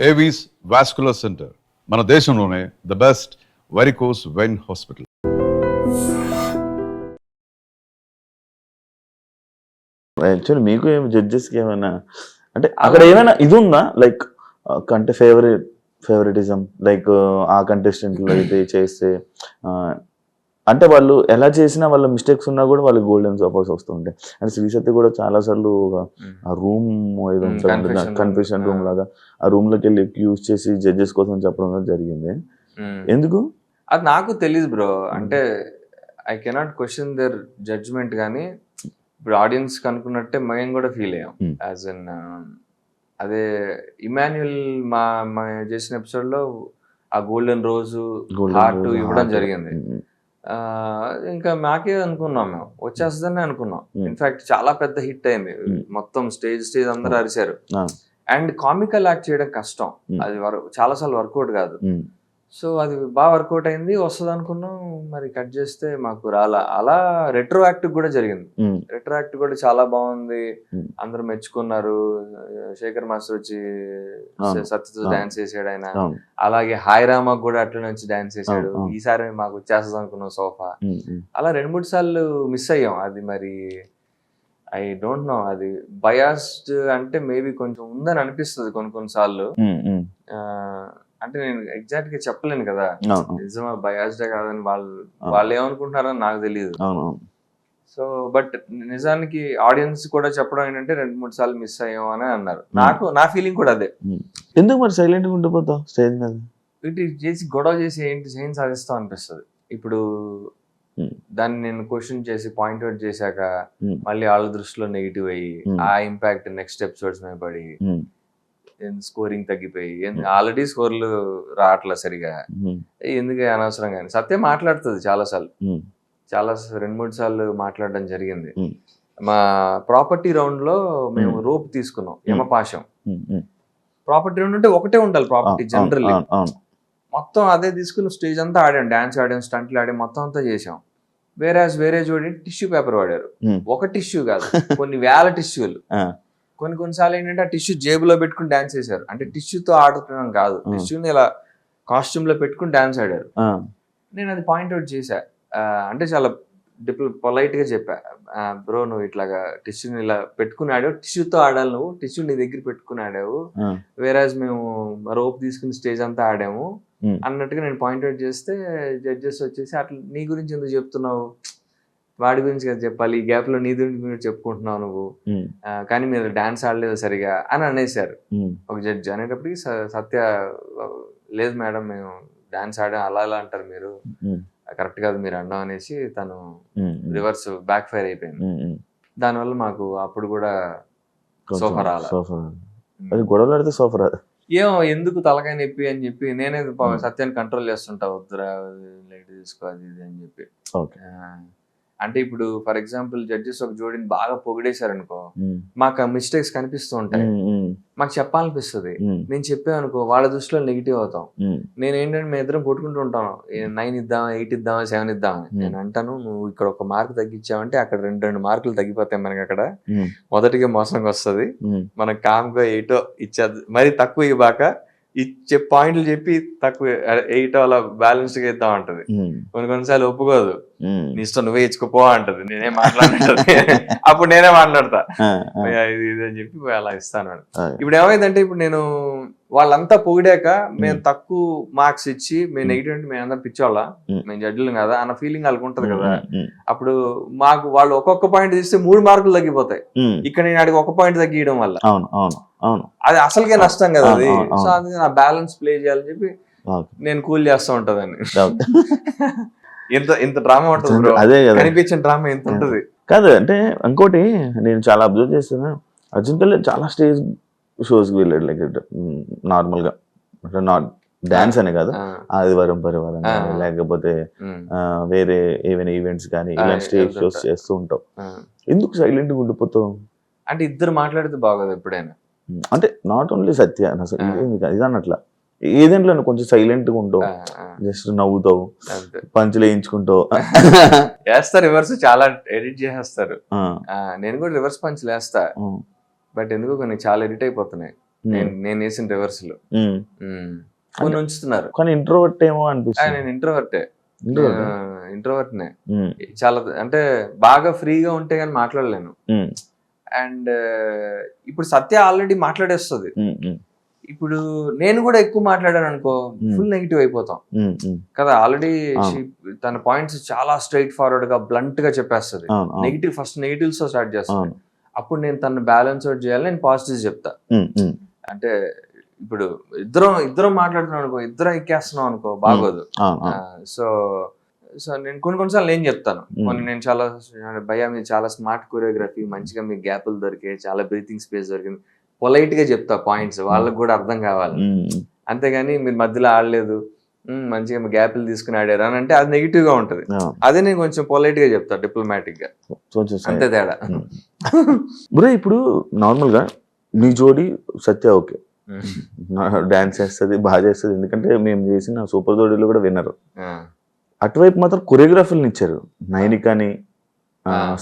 Avis vascular centre మన దేశంలోనే the best varicose vein hospital. Actually మీకు ఏమి జడ్జెస్కి ఏమైనా అంటే అక్కడ ఏమైనా ఇది ఉందా లైక్ అంటే ఫేవరెటిజం లైక్ ఆ కంటెస్టెంట్లో ఇది చేస్తే అంటే వాళ్ళు ఎలా చేసినా వాళ్ళ మిస్టేక్స్ ఉన్నా కూడా వాళ్ళకి గోల్డెన్ సపోర్ట్స్ వస్తుంటాయి. అంటే శ్రీశక్తి కూడా చాలా సార్లు ఆ రూమ్ ఏదో ఉంటుంది కన్ఫ్యూషన్ రూమ్ లాగా ఆ రూమ్ లోకి వెళ్ళి యూజ్ చేసి జడ్జెస్ కోసం చెప్పడం జరిగింది. ఎందుకు అది నాకు తెలియదు బ్రో. అంటే I cannot question their judgement, కానీ ఇప్పుడు ఆడియన్స్ కనుక్కున్నట్టే మేము కూడా ఫీల్ అయ్యాం. యాజ్ అన్ అదే ఇమాన్యుయల్ మా చేసిన ఎపిసోడ్ లో ఆ గోల్డెన్ రోజు హార్ట్ ఇవ్వడం జరిగింది. ఇంకా మాకే అనుకున్నాం, మేము వచ్చేస్తుందని అనుకున్నాం. ఇన్ఫాక్ట్ చాలా పెద్ద హిట్ అయింది, మొత్తం స్టేజ్ అందరూ అరిశారు. అండ్ కామికల్ యాక్ట్ చేయడం కష్టం, అది చాలా సార్లు వర్కౌట్ కాదు. సో అది బాగా వర్కౌట్ అయింది, వస్తుంది అనుకున్నాం. మరి కట్ చేస్తే మాకు రాలా. అలా రెట్రో యాక్ట్ కూడా జరిగింది. రెట్రో యాక్ట్ కూడా చాలా బాగుంది, అందరూ మెచ్చుకున్నారు. శేఖర్ మాస్టర్ వచ్చి సత్యతో డాన్స్ చేసాడు ఆయన. అలాగే హాయ్ రామా కూడా అట్లా నుంచి డాన్స్ చేశాడు. ఈసారి మాకు వచ్చేస్తుంది అనుకున్నాం సోఫా. అలా 2-3 సార్లు మిస్ అయ్యాం. అది మరి ఐ డోంట్ నో, అది బయాస్డ్ అంటే మేబీ కొంచెం ఉందని అనిపిస్తుంది కొన్నిసార్లు. అంటే నేను ఎగ్జాక్ట్ గా చెప్పలేను కదా, నిజమా బయాస్డే కాదని వాళ్ళు ఏమనుకుంటున్నారని నాకు తెలియదు. సో బట్ నిజానికి ఆడియన్స్ కూడా చెప్పడం ఏంటంటే 2-3 సార్లు మిస్ అయ్యాం అని అన్నారు. నా ఫీలింగ్ కూడా అదే. ఎందుకు మరి సైలెంట్ గా ఉండిపోతావు స్టేజ్ మీద? ఇటు చేసి గొడవ చేసి ఏం సాధిస్తాం అనిపిస్తుంది. ఇప్పుడు దాన్ని నేను క్వశ్చన్ చేసి పాయింట్ అవుట్ చేశాక మళ్ళీ వాళ్ళ దృష్టిలో నెగిటివ్ అయ్యి ఆ ఇంపాక్ట్ నెక్స్ట్ ఎపిసోడ్స్ మీద పడి స్కోరింగ్ తగ్గిపోయి ఆల్రెడీ స్కోర్లు రావట్లేదు సరిగా, ఎందుకు అనవసరంగా. సత్యం మాట్లాడుతుంది చాలా 2-3 సార్లు మాట్లాడడం జరిగింది. మా ప్రాపర్టీ రౌండ్ లో మేము రోప్ తీసుకున్నాం, యమపాశం. ప్రాపర్టీ రౌండ్ అంటే ఒకటే ఉండాలి ప్రాపర్టీ జనరల్లీ. మొత్తం అదే తీసుకుని స్టేజ్ అంతా ఆడాం, డాన్స్ ఆడాం, స్టంట్లు ఆడాం, మొత్తం అంతా చేసాం. వేరే జోడి టిష్యూ పేపర్ వాడారు. ఒక టిష్యూ కాదు, కొన్ని వేల టిష్యూలు. కొన్నిసార్లు ఏంటంటే ఆ టిష్యూ జేబులో పెట్టుకుని డాన్స్ చేశారు. అంటే టిష్యూతో ఆడుతున్నాం కాదు, టిష్యూని ఇలా కాస్ట్యూమ్ లో పెట్టుకుని డాన్స్ ఆడారు. నేను అది పాయింట్ అవుట్ చేశా. అంటే చాలా పొలైట్ గా చెప్పా, బ్రో నువ్వు ఇట్లాగా టిష్యూని ఇలా పెట్టుకుని ఆడావు, టిష్యూతో ఆడాలి, నువ్వు టిష్యూ నీ దగ్గర పెట్టుకుని ఆడావు, వేరేజ్ మేము రోప్ తీసుకుని స్టేజ్ అంతా ఆడాము అన్నట్టుగా నేను పాయింట్ అవుట్ చేస్తే జడ్జెస్ వచ్చేసి అట్లా నీ గురించి ఎందుకు చెప్తున్నావు, వాడి గురించి కదా చెప్పాలి, ఈ గ్యాప్ లో నీ గురించి మీరు చెప్పుకుంటున్నావు నువ్వు, కానీ మీరు డాన్స్ ఆడలేదు సరిగా అని అనేసారు ఒక జడ్జి. అనేటప్పటికి సత్య లేదు మేడం మేము డాన్స్ ఆడాం, అలా అంటారు మీరు, కరెక్ట్ కాదు మీరు అన్నాం అనేసి తను రివర్స్ బ్యాక్ ఫైర్ అయిపోయింది. దానివల్ల మాకు అప్పుడు కూడా సోఫా రాలేదు. గొడవలు ఆడితే సోఫా రాదు, ఏమో ఎందుకు తలకాయ నొప్పి అని చెప్పి నేనే సత్యాన్ని కంట్రోల్ చేస్తుంటా, వద్దురా లైట్ తీసుకో అది ఇది అని చెప్పి. అంటే ఇప్పుడు ఫర్ ఎగ్జాంపుల్ జడ్జెస్ ఒక జోడిని బాగా పొగిడేశారు అనుకో, మాకు ఆ మిస్టేక్స్ కనిపిస్తూ ఉంటాయి, మాకు చెప్పాలనిపిస్తుంది. నేను చెప్పాను వాళ్ళ దృష్టిలో నెగిటివ్ అవుతాం. నేను ఏంటంటే మేము ఇద్దరం కొట్టుకుంటూ ఉంటాను, 9 ఇద్దాం, 8 ఇద్దాం, 7 ఇద్దాం. నేను అంటాను నువ్వు ఇక్కడ 1 మార్క్ తగ్గించావంటే అక్కడ 2 మార్కులు తగ్గిపోతాయి మనకి. అక్కడ మొదటిగా మోసంగా వస్తుంది, మనం కామ్గా 8 ఇచ్చేది, మరి తక్కువ ఇవ్వక ఇచ్చే పాయింట్లు చెప్పి తక్కువ 8 అలా బ్యాలెన్స్ గా ఇద్దాం అంటది. కొన్నిసార్లు ఒప్పుకోదు, నీ ఇష్టం నువ్వే ఇచ్చుకోపో అంటది, నేనేం మాట్లాడుతుంది. అప్పుడు నేనే మాట్లాడతా ఇది అని చెప్పి అలా ఇస్తాను. ఇప్పుడు ఏమైందంటే ఇప్పుడు నేను వాళ్ళంతా పొగిడాక మేము తక్కువ మార్క్స్ ఇచ్చి మేము నెగిటివ్ అంటే మేము అందరం పిచ్చోళ్ళ, మేము జడ్జిలు కదా అన్న ఫీలింగ్ వాళ్ళకి ఉంటది కదా. అప్పుడు మాకు వాళ్ళు ఒక్కొక్క పాయింట్ తీస్తే 3 మార్కులు తగ్గిపోతాయి. ఇక్కడ నేను అడిగి 1 పాయింట్ తగ్గియడం వల్ల అది అసలుకే నష్టం కదా అది. సో అది నా బ్యాలెన్స్ ప్లే చేయాలని చెప్పి నేను కూల్ చేస్తూ ఉంటదని. ఇంత డ్రామా ఉంటుంది, అదే కనిపించిన డ్రామా ఎంత ఉంటది కాదు. అంటే ఇంకోటి నేను చాలా అబ్జర్వ్ చేస్తున్నా, అర్జున్ కళ్యాణ్ చాలా స్టేజ్ షోస్ కి వెళ్ళాడు, లైక్ నార్మల్ గా నాట్ డాన్స్ అనే కాదు, ఆదివారం పరివారం లేకపోతే వేరే ఏమైనా ఈవెంట్స్ కానీ ఇలాంటి స్టేజ్ షోస్ చేస్తూ ఉంటావు. ఎందుకు సైలెంట్ గా ఉండిపోతావు? అంటే ఇద్దరు మాట్లాడితే బాగోదు ఎప్పుడైనా. అంటే నాట్ ఓన్లీ సత్య ఇది అన్నట్లా ఏదేంట్లో కొంచెం సైలెంట్ గా ఉంటావు, జస్ట్ నవ్వుతావు, పంచులు వేయించుకుంటావు. వేస్తారు రివర్స్, చాలా ఎడిట్ చేసేస్తారు. నేను కూడా రివర్స్ పంచులు వేస్తా, బట్ ఎందుకు కొన్ని చాలా ఎడిట్ అయిపోతున్నాయి. నేను వేసిన రివర్స్లు కొన్ని ఉంచుతున్నారు. కానీ ఇంట్రోవర్ట్ ఏమో అనిపిస్తుంది. నేను ఇంట్రోవర్ట్నే చాలా, అంటే బాగా ఫ్రీగా ఉంటే గానీ మాట్లాడలేను. అండ్ ఇప్పుడు సత్య ఆల్రెడీ మాట్లాడేస్తుంది. ఇప్పుడు నేను కూడా ఎక్కువ మాట్లాడాను అనుకో ఫుల్ నెగిటివ్ అయిపోతాం కదా. ఆల్రెడీ తన పాయింట్స్ చాలా స్ట్రైట్ ఫార్వర్డ్ గా బ్లంట్ గా చెప్పేస్తుంది. ఫస్ట్ నెగిటివ్స్ తో స్టార్ట్ చేస్తాను. అప్పుడు నేను తను బ్యాలెన్స్ అవుట్ చేయాలి, నేను పాజిటివ్స్ చెప్తా. అంటే ఇప్పుడు ఇద్దరం మాట్లాడుతున్నాం అనుకో, ఇద్దరం ఎక్కేస్తున్నాం అనుకో బాగోదు. సో నేను కొన్నిసార్లు నేను చెప్తాను, నేను చాలా భయ్యా మీరు చాలా స్మార్ట్ కొరియోగ్రఫీ, మంచిగా మీకు గ్యాప్లు దొరికాయి, చాలా బ్రీతింగ్ స్పేస్ దొరికింది, పొలైట్ గా చెప్తా పాయింట్స్, వాళ్ళకి కూడా అర్థం కావాలి. అంతేగాని మీరు మధ్యలో ఆడలేదు, మంచిగా గ్యాప్లు తీసుకుని ఆడారు అని అంటే అది నెగిటివ్ గా ఉంటది. అదే నేను కొంచెం పొలైట్ గా చెప్తా, డిప్లొమాటిక్ గా, అంతే తేడా. బ్రో ఇప్పుడు నార్మల్ గా నీ జోడి సత్య ఓకే, డాన్స్ చేస్తుంది, బాగా చేస్తుంది, ఎందుకంటే మేము చేసిన సూపర్ జోడీలో కూడా విన్నరు. అటువైపు మాత్రం కొరియోగ్రాఫర్ని ఇచ్చారు, నైనికాని,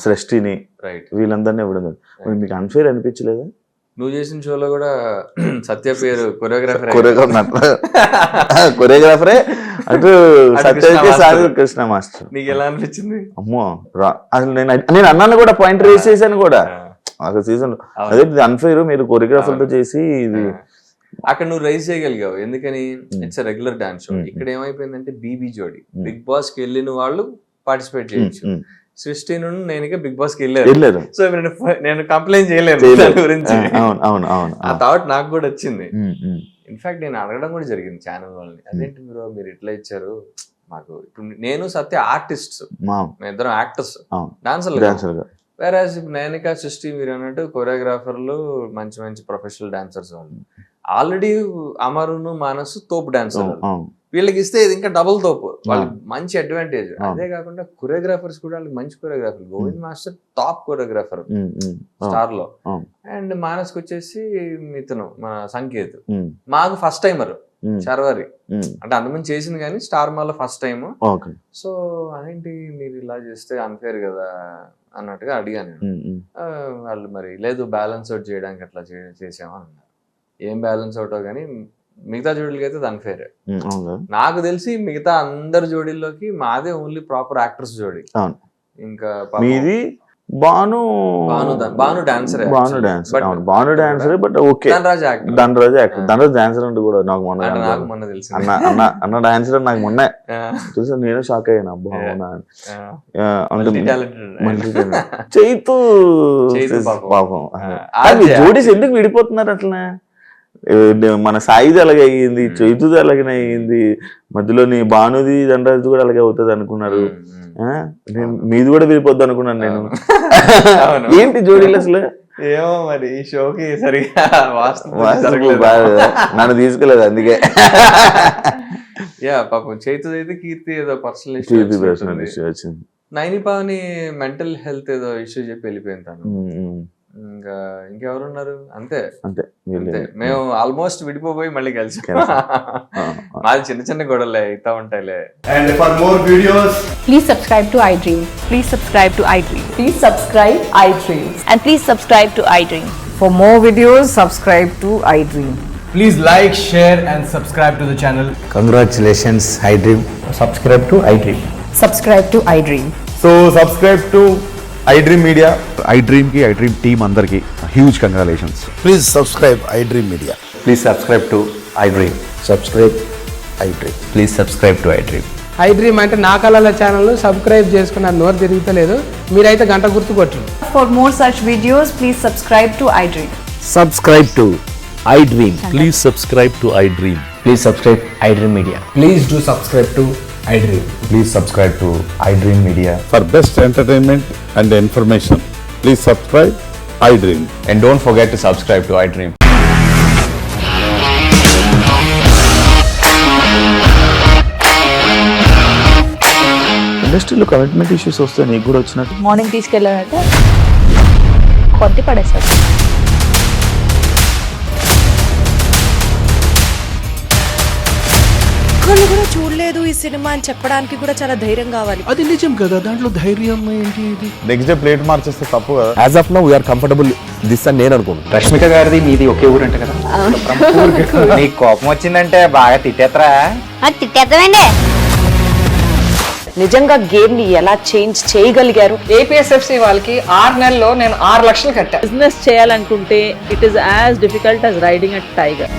సృష్టిని, వీళ్ళందరినీ ఇవ్వడం. మీకు అన్ఫేర్ అనిపించలేదా? నువ్వు చేసిన షోలో కూడా సత్య పేరు కొరియోగ్రాఫరే అటు సత్య కృష్ణ మాస్టర్. నీకు ఎలా అనిపించింది? అమ్మో అసలు నేను అన్నాను కూడా, పాయింట్ రేస్ చేశాను కూడా ఒక సీజన్. అదే అన్ఫేర్, మీరు కొరియోగ్రాఫర్ తో చేసి ఇది అక్కడ నువ్వు రైజ్ చేయగలిగావు. ఎందుకని? It's regular dance show. ఇక్కడ ఏమైపోయిందంటే బీబీ జోడి, బిగ్ బాస్ కి వెళ్ళిన వాళ్ళు పార్టిసిపేట్ చేయొచ్చు. సృష్టి నుండి నేను బిగ్ బాస్ కి వెళ్ళారు. సో నేను కంప్లైంట్ చేయలేదు దాని గురించి. ఆ థాట్ నాకు కూడా వచ్చింది. ఇన్ఫాక్ట్ నేను అడగడం కూడా జరిగింది ఛానల్ వాళ్ళని, అదేంటి మీరు ఇట్లా ఇచ్చారు మాకు. ఇప్పుడు నేను సత్య ఆర్టిస్ట్స్, మేమిద్దరం యాక్టర్స్, డాన్సర్లు. వేరాజ్ నైనికా, సృష్టి మీరు అన్నట్టు కొరియోగ్రాఫర్లు, మంచి మంచి ప్రొఫెషనల్ డాన్సర్స్. వాళ్ళు ఆల్రెడీ అమరును, మానసు తోపు డాన్సర్, వీళ్ళకి ఇస్తే ఇది ఇంకా డబుల్ తోపు, వాళ్ళకి మంచి అడ్వాంటేజ్. అదే కాకుండా కొరియోగ్రాఫర్స్ కూడా వాళ్ళకి మంచి choreographer. Govind master top choreographer star లో, అండ్ మానస్కి వచ్చేసి ఇతను మన సంకేత్, మాకు ఫస్ట్ టైమర్ శర్వరి, అంటే అంతమంది చేసింది కానీ స్టార్ మాలో ఫస్ట్ టైం. సో అదేంటి మీరు ఇలా చేస్తే అన్ఫేర్ కదా అన్నట్టుగా అడిగాను. వాళ్ళు మరి లేదు బ్యాలెన్స్ అవుట్ చేయడానికి అట్లా చేసాము అన్నారు. ఏం బ్యాలెన్స్ అవుట్ కానీ మిగతా జోడీలకి అయితే అన్ఫేర్. నాకు తెలిసి మిగతా అందరి జోడీల్లోకి మాదే ఓన్లీ ప్రాపర్ యాక్టర్స్ జోడీ. ఇంకా Bhanu dancer, Bhanu dancer, but okay Dhanraj actor, Dhanraj dancer అంటే కూడా నాకు మొన్న తెలిసి అన్న డాన్సర్ నాకు మొన్న చూసా, నేను షాక్ అయ్యాను. అబ్బా చైతు పాపం, జోడీస్ ఎందుకు విడిపోతున్నారు అట్లా? మన సాయిది అలాగే అయ్యింది, చైతుది అలాగే అయ్యింది, మధ్యలోని భానుది ధనరాజ్ కూడా అలాగే అవుతుంది అనుకున్నారు. మీది కూడా విడిపోద్ది అనుకున్నాను నేను. ఏంటి జోడీలు అసలు? ఏమో మరి ఈ షోకి సరిగా నన్ను తీసుకోలేదు అందుకే. యా పాపం చైతు అయితే కీర్తి ఏదో పర్సనల్ ఇష్యూ వచ్చింది. నైనిపాని మెంటల్ హెల్త్ ఏదో ఇష్యూ చెప్పి వెళ్ళిపోయింది తను. ఇంకెవరున్నారు? అంతే మేము ఆల్మోస్ట్ విడిపోయి మళ్ళీ కలిసి మాది చిన్న చిన్న గొడవలే అవుతా ఉంటాయిలే. And for more videos, please subscribe to iDream. Please subscribe to iDream. Please subscribe iDream. And please subscribe to iDream. For more videos, subscribe to iDream. please like, share and subscribe to the channel. Congratulations, iDream. Subscribe to iDream. Subscribe to iDream. So subscribe to iDream Media. iDream ki iDream team andarki huge congratulations. Please subscribe iDream Media. Please subscribe to iDream. Subscribe iDream. Please subscribe to iDream. iDream అంటే నా కళల channel subscribe చేసుకున్న నోరు తిరుగుతలేదు, మీరైతే గంట గుర్తు కొట్టండి. For more such videos, please subscribe to iDream. Subscribe to iDream. Please subscribe to iDream. Please subscribe iDream Media. Please do subscribe to iDream. Please subscribe to iDream Media. For best entertainment and information, please subscribe iDream. And don't forget to subscribe to iDream. ఇండస్ట్రీలో commitment issues వస్తే నీకు కూడా వచ్చినట్టు? Morning తీసుకెళ్ళారంటే కొద్ది పడేస్తారు. ఒక్కళ్ళు కూడా చూడలేదు ఈ సినిమా అని చెప్పడానికి కూడా చాలా ధైర్యం కావాలి. అది నిజం కదా, దాంట్లో ధైర్యం ఏంటి ఇది? నెక్స్ట్ డే ప్లేట్ మార్చేస్తే తప్పు కదా. As of now we are comfortable this అని నేను అనుకుంటున్నాను. రష్మిక గారిది మీది ఒకే ఊరు అంట కదా. నీకు కోపం వచ్చిందంటే బాగా తిట్టేత్తరా? తిట్టేద్దామండి. నిజంగా గేమ్ ని ఎలా చేంజ్ చేయగలిగారు? ఏపీఎస్ఎఫ్సి వాళ్ళకి 6 నెలల్లో నేను 6 లక్షలు కట్టా. బిజినెస్ చేయాలనుకుంటే it is as difficult as riding a tiger.